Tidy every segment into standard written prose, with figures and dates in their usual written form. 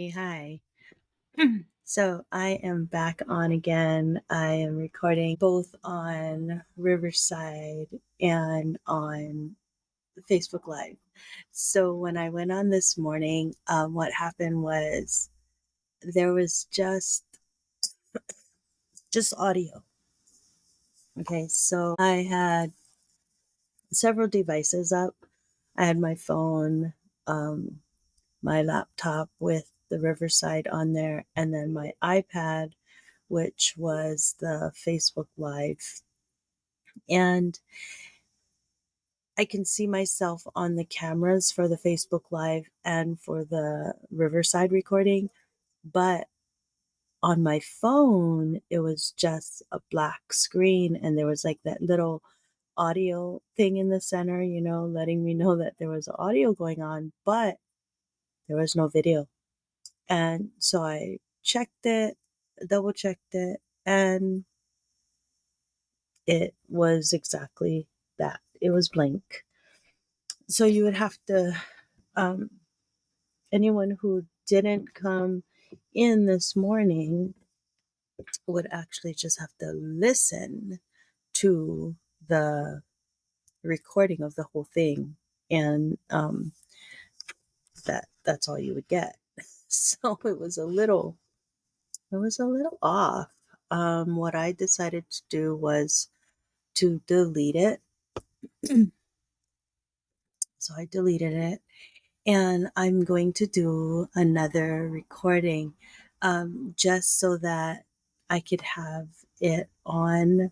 Hey, hi. So I am back on again. I am recording both on Riverside and on Facebook Live. So when I went on this morning, what happened was there was just audio. Okay, so I had several devices up. I had my phone, um, my laptop with the Riverside on there, and then my iPad, which was the Facebook Live. And I can see myself on the cameras for the Facebook Live and for the Riverside recording, but on my phone, it was just a black screen, and there was like that little audio thing in the center, letting me know that there was audio going on, but there was no video. And so I checked it, double checked it, and it was exactly that. It was blank. So you would have to, um, anyone who didn't come in this morning would actually just have to listen to the recording of the whole thing. And that's all you would get. So it was a little off. What I decided to do was to delete it. So I deleted it, and I'm going to do another recording, just so that I could have it on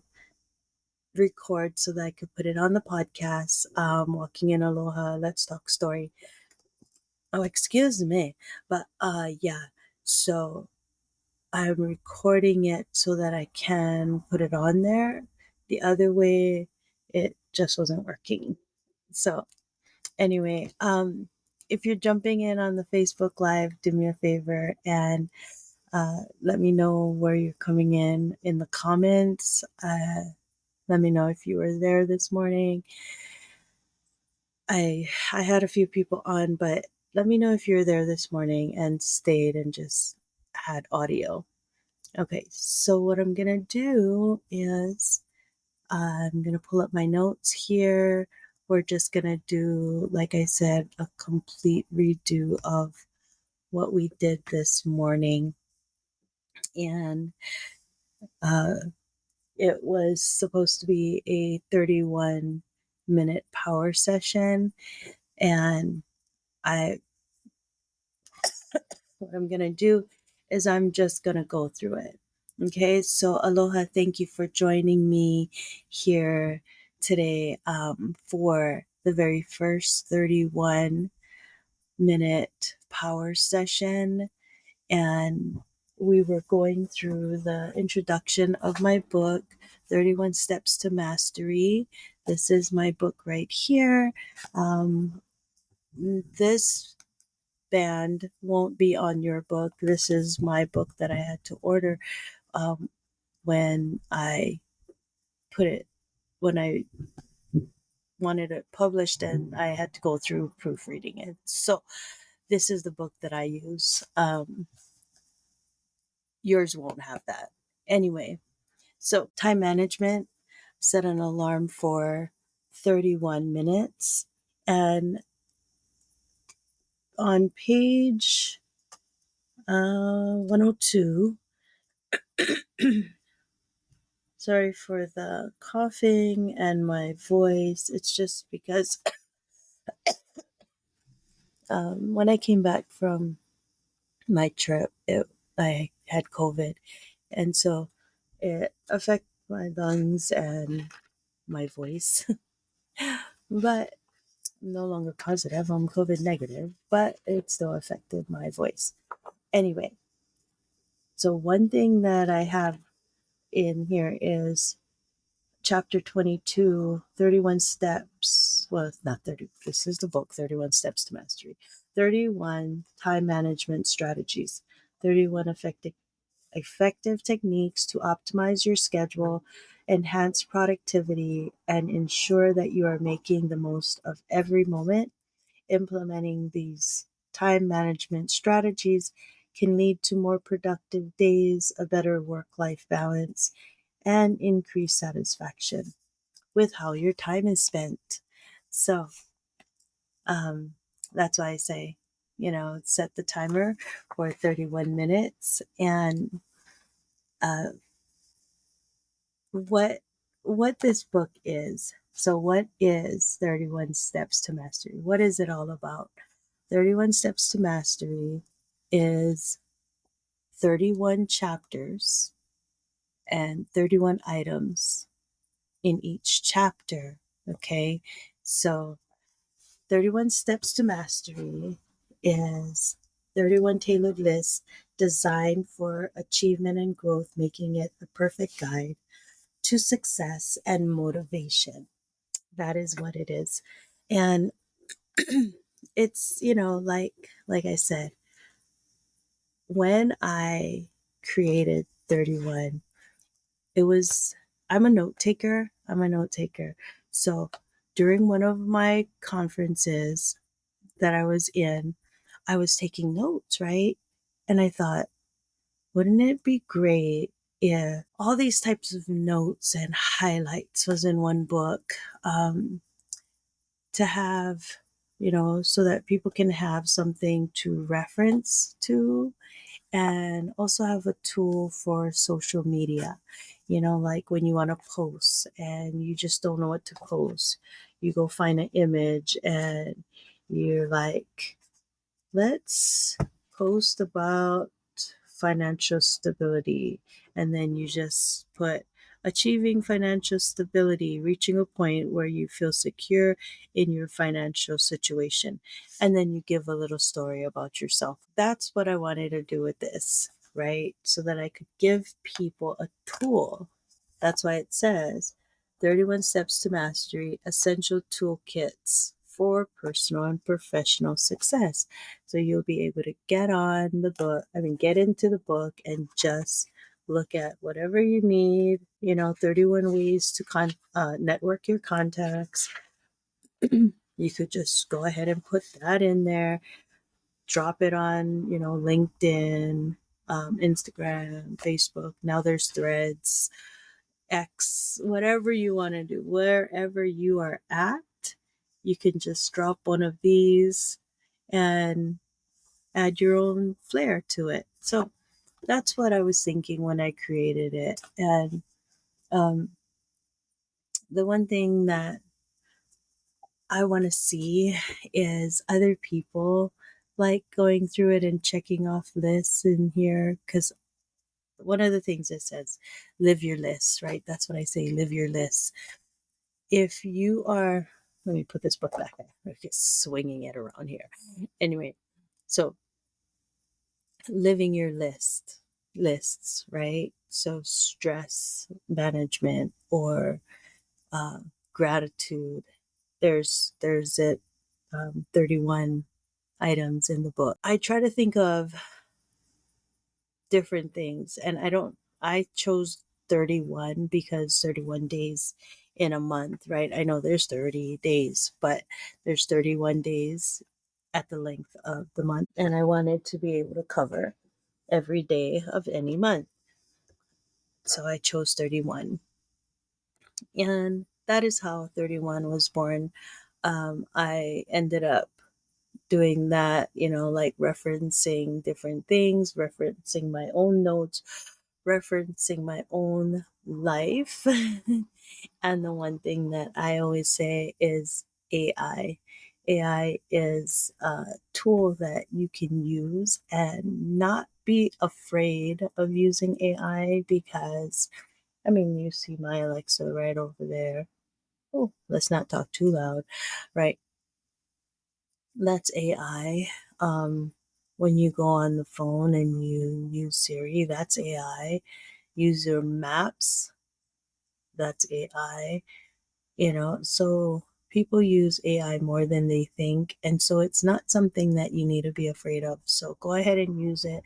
record so that I could put it on the podcast. Walking in Aloha, Let's Talk Story. Oh, excuse me. But yeah, so I'm recording it so that I can put it on there. The other way, it just wasn't working. So anyway, if you're jumping in on the Facebook Live, do me a favor and let me know where you're coming in the comments. Let me know if you were there this morning. I had a few people on, but let me know if you're there this morning and stayed and just had audio. Okay, so what I'm gonna do is I'm gonna pull up my notes here. We're just gonna do, like I said, a complete redo of what we did this morning. And uh, it was supposed to be a 31-minute power session. And I what I'm going to do is I'm just going to go through it. Okay, so aloha, thank you for joining me here today, for the very first 31-minute power session. And we were going through the introduction of my book, 31 Steps to Mastery. This is my book right here. This band won't be on your book. This is my book that I had to order, um, when I put it, when I wanted it published, and I had to go through proofreading it. So this is the book that I use. Yours won't have that. Anyway, so time management, set an alarm for 31 minutes. And on page 102, sorry for the coughing and my voice. It's just because when I came back from my trip, I had COVID. And so it affected my lungs and my voice. But I'm no longer positive. I'm COVID negative, but it still affected my voice. Anyway, so one thing that I have in here is chapter 22, 31 steps. Well, it's not 30. This is the book, 31 Steps to Mastery. 31 time management strategies. 31 effective techniques to optimize your schedule, enhance productivity, and ensure that you are making the most of every moment. Implementing these time management strategies can lead to more productive days, a better work-life balance, and increased satisfaction with how your time is spent. So, um, that's why I say, set the timer for 31 minutes. And uh, what this book is. So, what is 31 Steps to Mastery? What is it all about? 31 Steps to Mastery is 31 chapters and 31 items in each chapter. Okay, so 31 Steps to Mastery is 31 tailored lists designed for achievement and growth, making it the perfect guide to success and motivation. That is what it is. And it's, like I said, when I created 31, it was, I'm a note taker. So during one of my conferences that I was in, I was taking notes, right? And I thought, wouldn't it be great if all these types of notes and highlights was in one book, to have, so that people can have something to reference to, and also have a tool for social media. Like when you want to post and you just don't know what to post, you go find an image and you're like, let's post about financial stability. And then you just put achieving financial stability, reaching a point where you feel secure in your financial situation. And then you give a little story about yourself. That's what I wanted to do with this, right? So that I could give people a tool. That's why it says 31 Steps to Mastery Essential Toolkits for Personal and Professional Success. So you'll be able to get into the book and just look at whatever you need, 31 ways to network your contacts. You could just go ahead and put that in there, drop it on, LinkedIn, Instagram, Facebook. Now there's Threads, X, whatever you want to do, wherever you are at, you can just drop one of these and add your own flair to it. So that's what I was thinking when I created it. And the one thing that I want to see is other people like going through it and checking off lists in here, because one of the things it says, live your lists, right? That's what I say, live your lists. If you are, let me put this book back there. I'm just swinging it around here. Anyway, so living your lists, right? So stress management or gratitude. There's it 31 items in the book. I try to think of different things, and I chose 31 because 31 days in a month, right? I know there's 30 days, but there's 31 days at the length of the month, and I wanted to be able to cover every day of any month. So I chose 31. And that is how 31 was born. I ended up doing that, like referencing different things, referencing my own notes, referencing my own life. And the one thing that I always say is AI. AI is a tool that you can use and not be afraid of using AI, because, you see my Alexa right over there. Oh, let's not talk too loud, right? That's AI. When you go on the phone and you use Siri, that's AI. Use your maps, that's AI. So people use AI more than they think. And so it's not something that you need to be afraid of. So go ahead and use it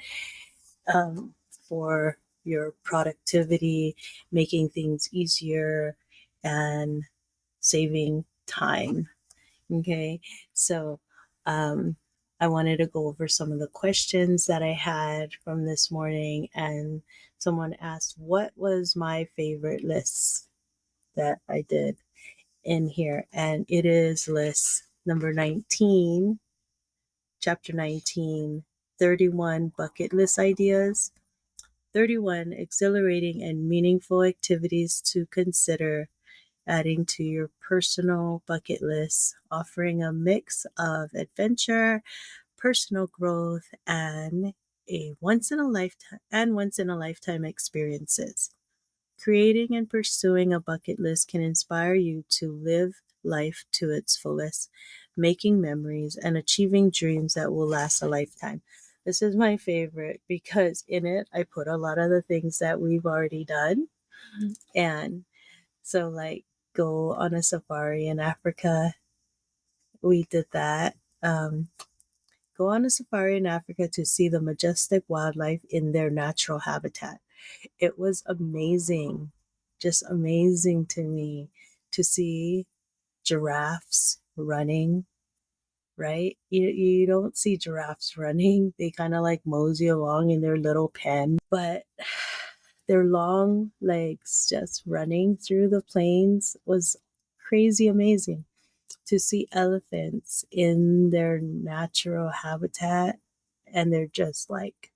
for your productivity, making things easier, and saving time. Okay. So I wanted to go over some of the questions that I had from this morning, and someone asked what was my favorite list that I did in here, and it is list number 19, chapter 19, 31 bucket list ideas, 31 exhilarating and meaningful activities to consider adding to your personal bucket list, offering a mix of adventure, personal growth, and once in a lifetime experiences. Creating and pursuing a bucket list can inspire you to live life to its fullest, making memories and achieving dreams that will last a lifetime. This is my favorite because in it I put a lot of the things that we've already done. And so, like, go on a safari in Africa. We did that. Go on a safari in Africa to see the majestic wildlife in their natural habitat. It was amazing, just amazing to me to see giraffes running, right? You don't see giraffes running. They kind of like mosey along in their little pen, but their long legs just running through the plains was crazy amazing. To see elephants in their natural habitat, and they're just like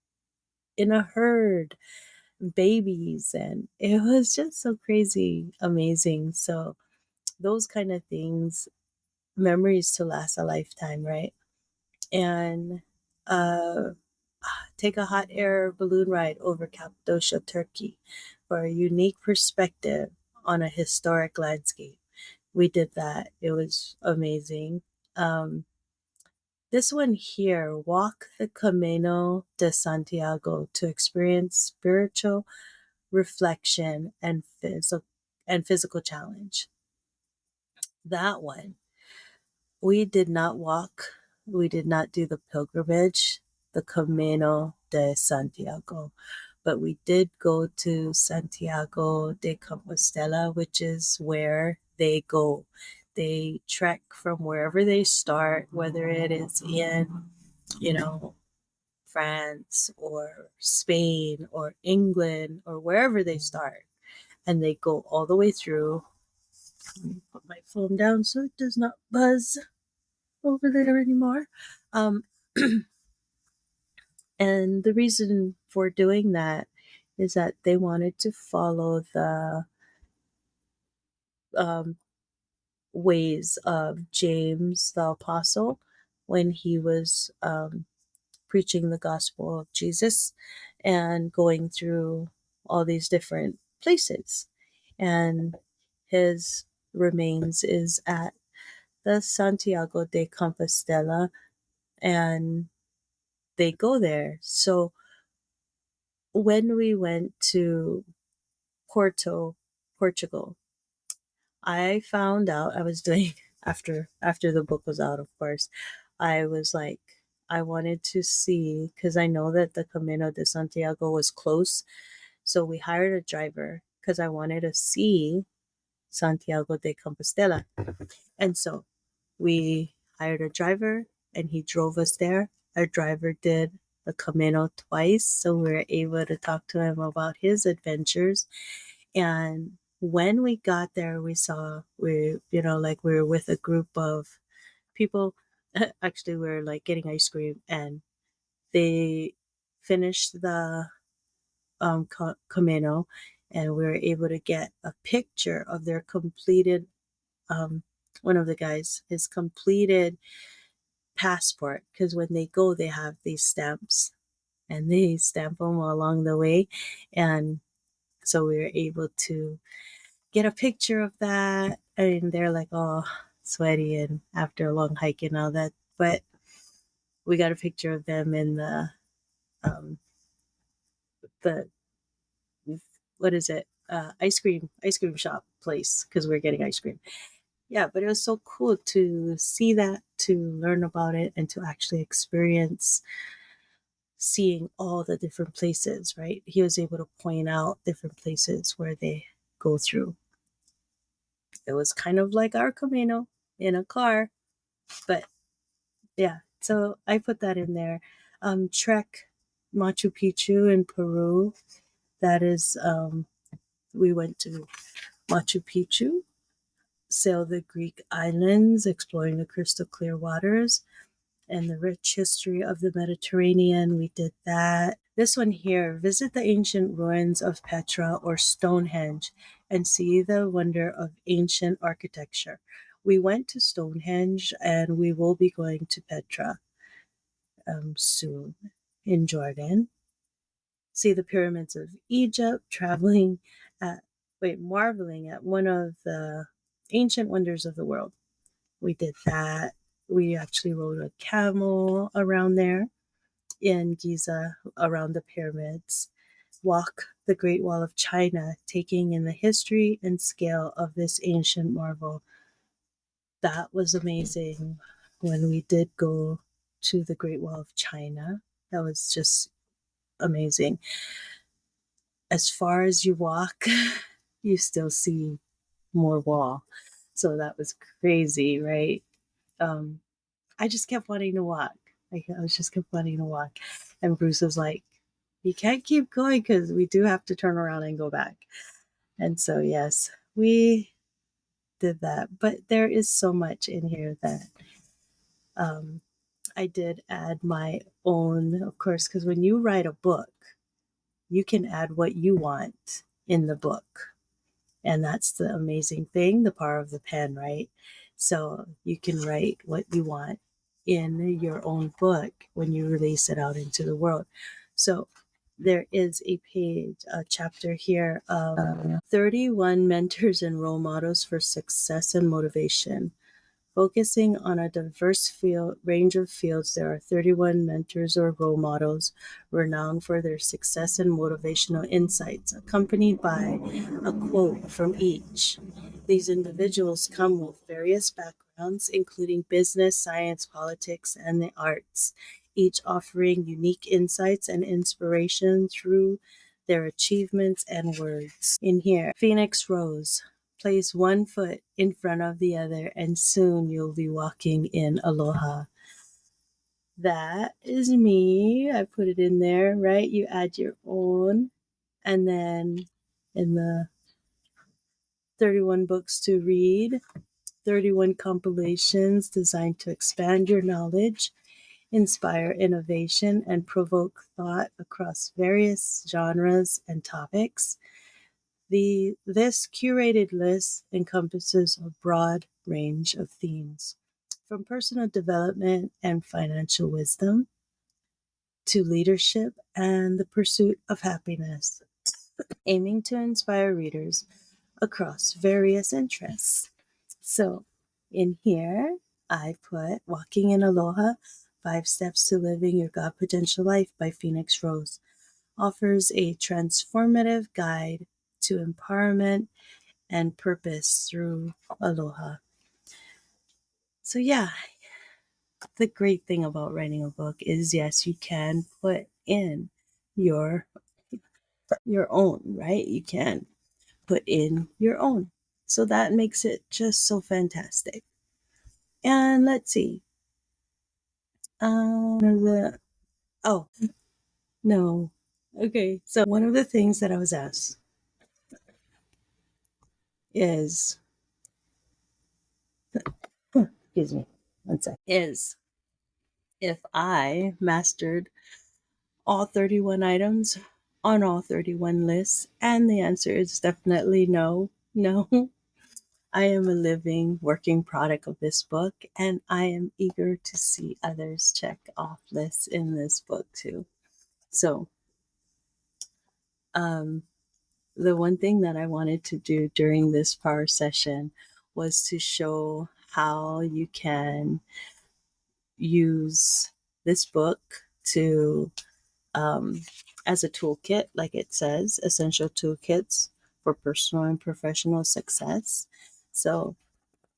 in a herd, babies, and it was just so crazy amazing. So those kind of things, memories to last a lifetime, right? And uh take a hot air balloon ride over Cappadocia, Turkey, for a unique perspective on a historic landscape. We did that. It was amazing. This one here, walk the Camino de Santiago to experience spiritual reflection and physical challenge. That one, we did not walk, we did not do the pilgrimage, the Camino de Santiago, but we did go to Santiago de Compostela, which is where they go. They trek from wherever they start, whether it is in, you know, France or Spain or England or wherever they start, and they go all the way through. Let me put my phone down so it does not buzz over there anymore. Um, and the reason for doing that is that they wanted to follow the um, ways of James the Apostle when he was preaching the gospel of Jesus and going through all these different places. And his remains is at the Santiago de Compostela, and they go there. So when we went to Porto, Portugal, I found out I was doing after the book was out, of course. I was like, I wanted to see, because I know that the Camino de Santiago was close. So we hired a driver because I wanted to see Santiago de Compostela. And so we hired a driver and he drove us there. Our driver did the Camino twice, so we were able to talk to him about his adventures. And when we got there, we saw like we were with a group of people. Actually, we were like getting ice cream, and they finished the Camino, and we were able to get a picture of their completed one of the guys, his completed passport, because when they go they have these stamps and they stamp them along the way. And so we were able to get a picture of that, and they're like all sweaty and after a long hike and all that, but we got a picture of them in um the what is it, ice cream shop place, because we are getting ice cream. Yeah, but it was so cool to see that, to learn about it, and to actually experience seeing all the different places, right? He was able to point out different places where they go through. It was kind of like our Camino in a car, but yeah, So I put that in there. Trek Machu Picchu in Peru. That is, we went to Machu Picchu, sailed the Greek islands, exploring the crystal clear waters and the rich history of the Mediterranean. We did that. This one here, visit the ancient ruins of Petra or Stonehenge and see the wonder of ancient architecture. We went to Stonehenge and we will be going to Petra soon in Jordan. See the pyramids of Egypt, marveling at one of the ancient wonders of the world. We did that. We actually rode a camel around there in Giza around the pyramids. Walk the Great Wall of China, taking in the history and scale of this ancient marvel. That was amazing when we did go to the Great Wall of China. That was just amazing. As far as you walk, you still see more wall. So that was crazy, right? I just kept wanting to walk. I was just kept wanting to walk. And Bruce was like, you can't keep going because we do have to turn around and go back. And so, yes, we did that. But there is so much in here that I did add my own, of course, because when you write a book, you can add what you want in the book. And that's the amazing thing, the power of the pen, right? So you can write what you want in your own book when you release it out into the world. So there is a chapter here of 31 mentors and role models for success and motivation. Focusing on a diverse range of fields, there are 31 mentors or role models renowned for their success and motivational insights, accompanied by a quote from each. These individuals come with various backgrounds, including business, science, politics, and the arts, each offering unique insights and inspiration through their achievements and words. In here, Phoenix Rose. Place one foot in front of the other, and soon you'll be walking in aloha. That is me. I put it in there, right? You add your own. And then in the 31 books to read, 31 compilations designed to expand your knowledge, inspire innovation, and provoke thought across various genres and topics. This curated list encompasses a broad range of themes, from personal development and financial wisdom to leadership and the pursuit of happiness, aiming to inspire readers across various interests. So in here, I put Walking in Aloha, 5 Steps to Living Your God Potential Life by Phoenix Rose. Offers a transformative guide to empowerment and purpose through aloha. So yeah, the great thing about writing a book is, yes, you can put in your own, right? You can put in your own. So that makes it just so fantastic. And let's see. Oh, no. Okay, so one of the things that I was asked is, excuse me, one sec, is if I mastered all 31 items on all 31 lists, and the answer is definitely no. No, I am a living, working product of this book, and I am eager to see others check off lists in this book too. So, the one thing that I wanted to do during this power session was to show how you can use this book to as a toolkit, like it says, essential toolkits for personal and professional success. So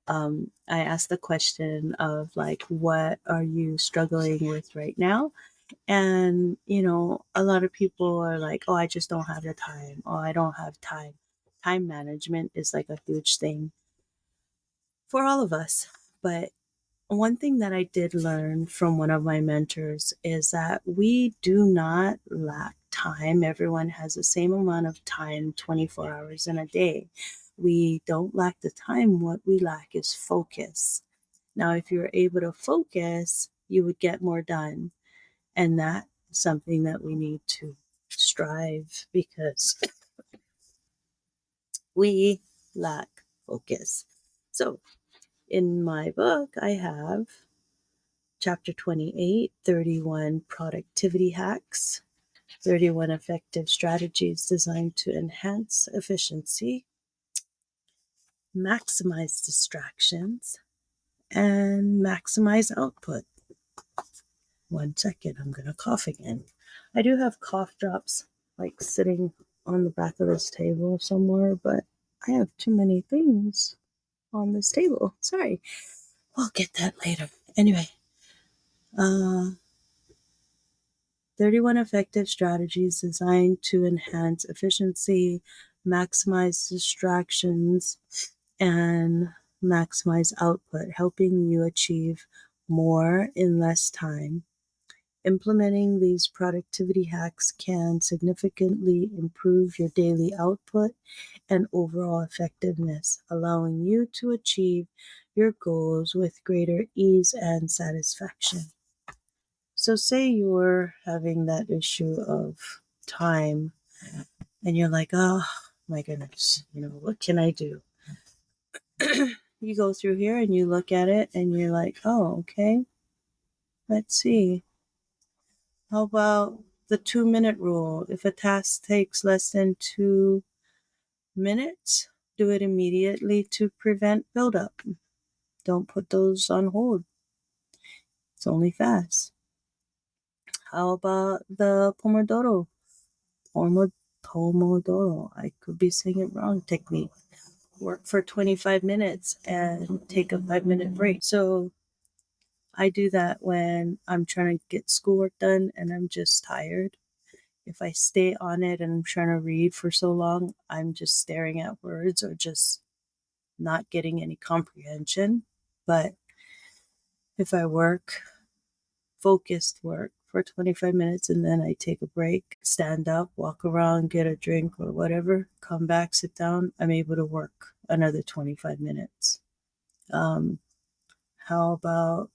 I asked the question of like, what are you struggling with right now? And, a lot of people are like, oh, I just don't have the time. Oh, I don't have time. Time management is like a huge thing for all of us. But one thing that I did learn from one of my mentors is that we do not lack time. Everyone has the same amount of time, 24 hours in a day. We don't lack the time. What we lack is focus. Now, if you're able to focus, you would get more done. And that's something that we need to strive, because we lack focus. So, in my book, I have Chapter 28, 31 productivity hacks, 31 effective strategies designed to enhance efficiency, maximize distractions, and maximize output. 1 second, I'm going to cough again. I do have cough drops like sitting on the back of this table somewhere, but I have too many things on this table. Sorry. I'll get that later. Anyway, 31 effective strategies designed to enhance efficiency, maximize distractions, and maximize output, helping you achieve more in less time. Implementing these productivity hacks can significantly improve your daily output and overall effectiveness, allowing you to achieve your goals with greater ease and satisfaction. So, say you're having that issue of time and you're like, oh my goodness, what can I do? You go through here and you look at it and you're like, oh, okay, let's see. How about the 2-minute rule? If a task takes less than 2 minutes, do it immediately to prevent buildup. Don't put those on hold. It's only fast. How about the Pomodoro? Pomodoro, I could be saying it wrong, technique. Work for 25 minutes and take a 5-minute break. So I do that when I'm trying to get schoolwork done and I'm just tired. If I stay on it and I'm trying to read for so long, I'm just staring at words or just not getting any comprehension. But if I focused work for 25 minutes and then I take a break, stand up, walk around, get a drink or whatever, come back, sit down, I'm able to work another 25 minutes. How about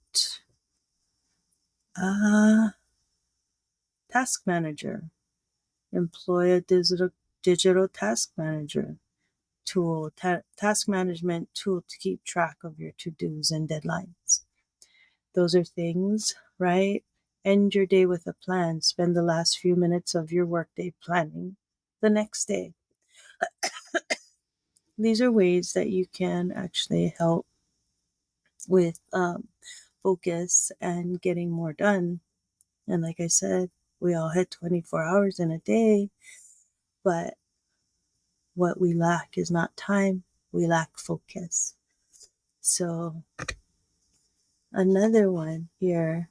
task manager? Employ a digital task manager tool, task management tool to keep track of your to-dos and deadlines. Those are things, right? End your day with a plan. Spend the last few minutes of your workday planning the next day. These are ways that you can actually help with focus and getting more done. And like I said, we all had 24 hours in a day, but what we lack is not time, we lack focus. So another one here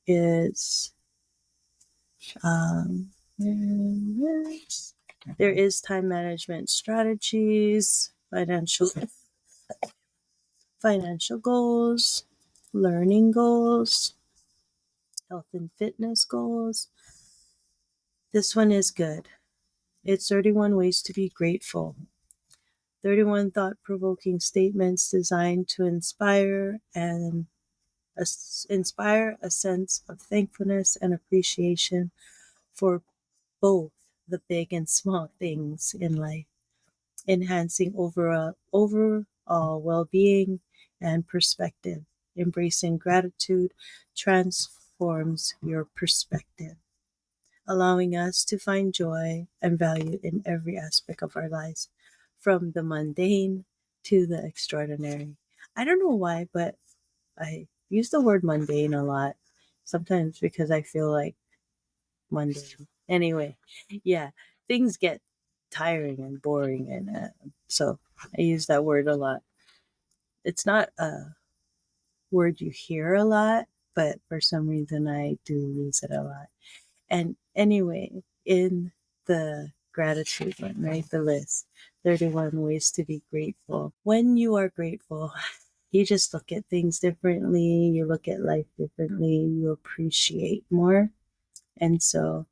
is there is time management strategies, financial goals, learning goals, health and fitness goals. This one is good. It's 31 ways to be grateful. 31 thought-provoking statements designed to inspire a sense of thankfulness and appreciation for both the big and small things in life, enhancing overall well-being and perspective. Embracing gratitude transforms your perspective, allowing us to find joy and value in every aspect of our lives, from the mundane to the extraordinary. I don't know why, but I use the word mundane a lot, sometimes because I feel like mundane. Anyway, yeah, things get tiring and boring, and so I use that word a lot. It's not a word you hear a lot, but for some reason I do use it a lot. And anyway, in the gratitude one, right, the list, 31 ways to be grateful. When you are grateful, you just look at things differently, you look at life differently, you appreciate more. And so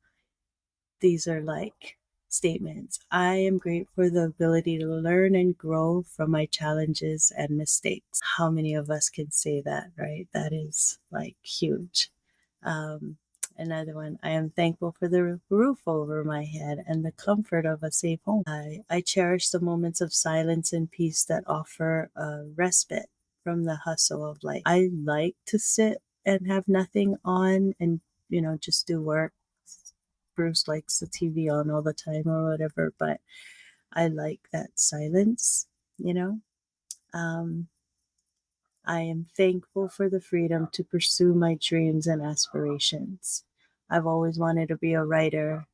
these are like statements. I am grateful for the ability to learn and grow from my challenges and mistakes. How many of us can say that, right? That is like huge. Um, Another one, I am thankful for the roof over my head and the comfort of a safe home. I cherish the moments of silence and peace that offer a respite from the hustle of life. I like to sit and have nothing on and, just do work. Bruce likes the TV on all the time or whatever, but I like that silence, you know? Um, I am thankful for the freedom to pursue my dreams and aspirations. I've always wanted to be a writer.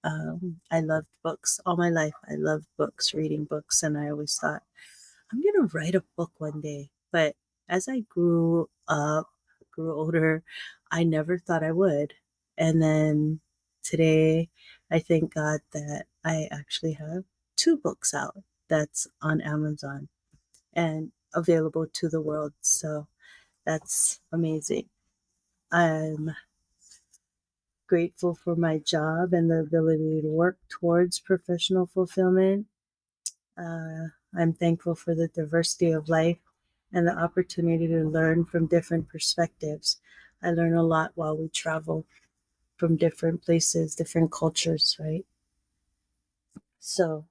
I loved books all my life. I loved books, reading books, and I always thought, I'm going to write a book one day. But as I grew up, grew older, I never thought I would. And then today, I thank God that I actually have 2 books out that's on Amazon and available to the world. So that's amazing. I'm grateful for my job and the ability to work towards professional fulfillment. I'm thankful for the diversity of life and the opportunity to learn from different perspectives. I learn a lot while we travel from different places, different cultures, right? So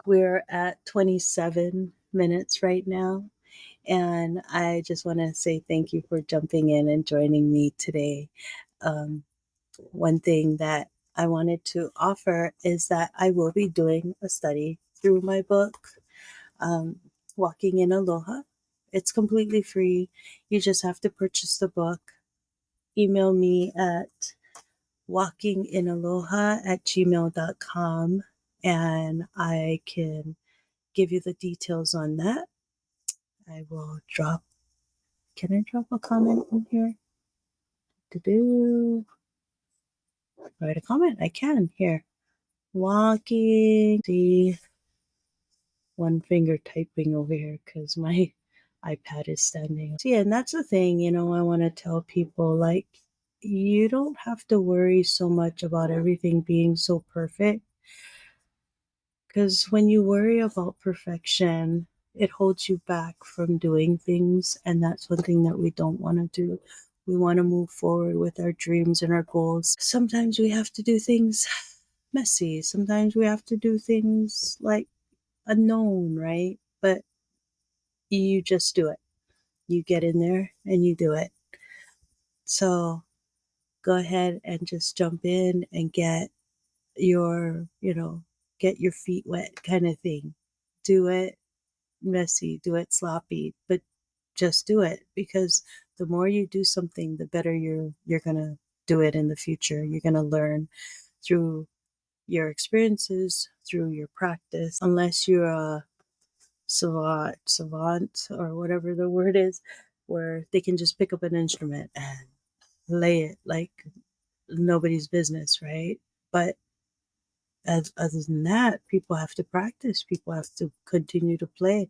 we're at 27 minutes right now. And I just want to say thank you for jumping in and joining me today. Um, One thing that I wanted to offer is that I will be doing a study through my book, um, Walking in Aloha. It's completely free. You just have to purchase the book. Email me at walkinginaloha@gmail.com and I can give you the details on that. I will drop, can I drop a comment in here? To write a comment. I can here. Walking. See, one finger typing over here because my iPad is standing. So yeah, and that's the thing, I want to tell people like, you don't have to worry so much about everything being so perfect because when you worry about perfection, it holds you back from doing things. And that's one thing that we don't want to do. We want to move forward with our dreams and our goals. Sometimes we have to do things messy. Sometimes we have to do things like unknown, right? But you just do it. You get in there and you do it. So go ahead and just jump in and get your feet wet kind of thing. Do it messy, do it sloppy, but just do it because the more you do something, the better you're going to do it in the future. You're going to learn through your experiences, through your practice, unless you're a savant or whatever the word is, where they can just pick up an instrument and lay it like nobody's business, right? But other than that, people have to practice. People have to continue to play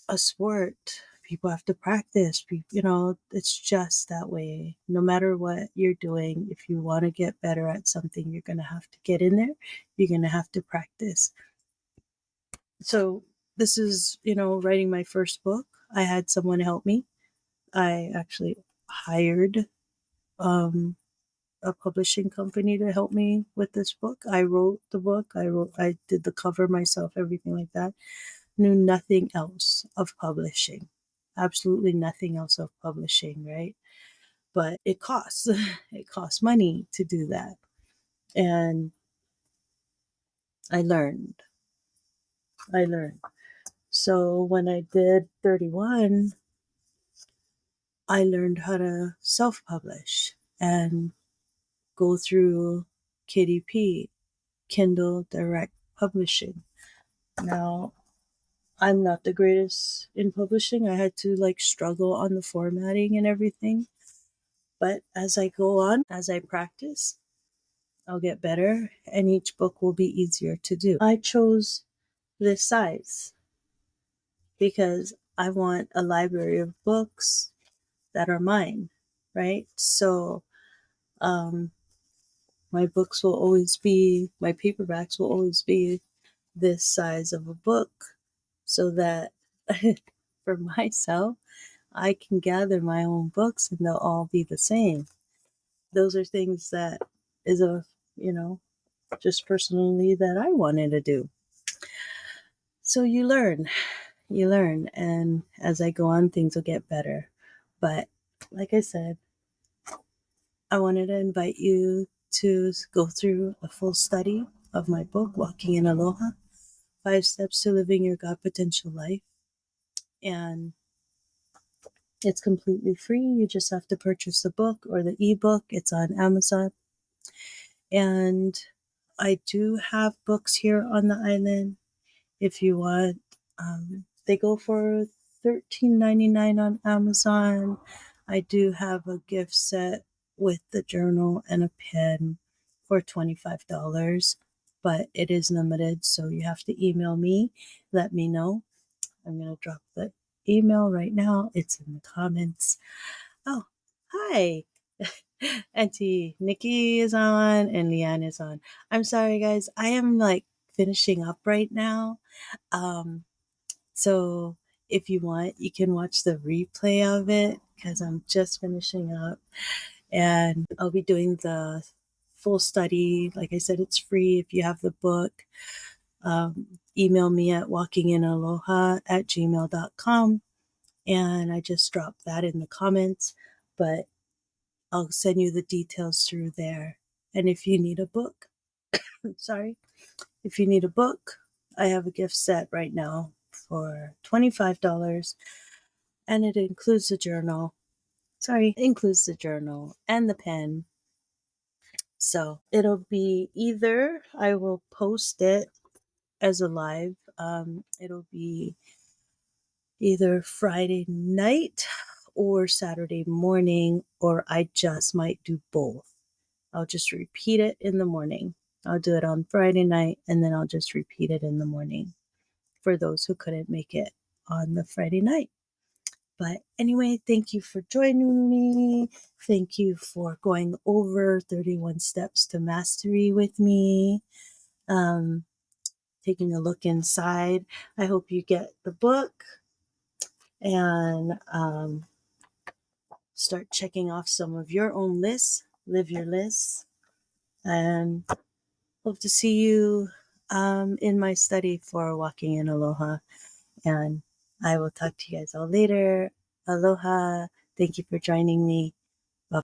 a sport. People have to practice. It's just that way. No matter what you're doing, if you want to get better at something, you're going to have to get in there. You're going to have to practice. So this is, writing my first book. I had someone help me. I actually hired a publishing company to help me with this book. I wrote the book. I did the cover myself, everything like that. Knew nothing else of publishing. Absolutely nothing else of publishing, right? But it costs. It costs money to do that. And I learned. So when I did 31, I learned how to self-publish and go through KDP, Kindle Direct Publishing. Now, I'm not the greatest in publishing. I had to struggle on the formatting and everything. But as I go on, as I practice, I'll get better and each book will be easier to do. I chose this size because I want a library of books that are mine, right? So my books will always be, my paperbacks will always be this size of a book so that for myself, I can gather my own books and they'll all be the same. Those are things that is a, you know, just personally that I wanted to do. So you learn, and as I go on, things will get better. But like I said, I wanted to invite you to go through a full study of my book, Walking in Aloha, 5 Steps to Living Your God Potential Life. And it's completely free. You just have to purchase the book or the ebook. It's on Amazon. And I do have books here on the island if you want. They go for $13.99 on Amazon. I do have a gift set with the journal and a pen for $25, but it is limited, so you have to email me. Let me know. I'm going to drop the email right now. It's in the comments. Oh, hi. Auntie Nikki is on and Leanne is on. I'm sorry, guys. I am like finishing up right now. So if you want, you can watch the replay of it because I'm just finishing up and I'll be doing the full study. Like I said, it's free if you have the book. Email me at walkinginaloha@gmail.com and I just dropped that in the comments, but I'll send you the details through there. And if you need a book, if you need a book, I have a gift set right now for $25 and it includes the journal. It includes the journal and the pen. So it'll be either I will post it as a live. It'll be either Friday night or Saturday morning, or I just might do both. I'll just repeat it in the morning. I'll do it on Friday night and then I'll just repeat it in the morning for those who couldn't make it on the Friday night. But anyway, thank you for joining me. Thank you for going over 31 Steps to Mastery with me. Taking a look inside. I hope you get the book and start checking off some of your own lists. Live your lists. And hope to see you in my study for Walking in Aloha. And I will talk to you guys all later. Aloha. Thank you for joining me.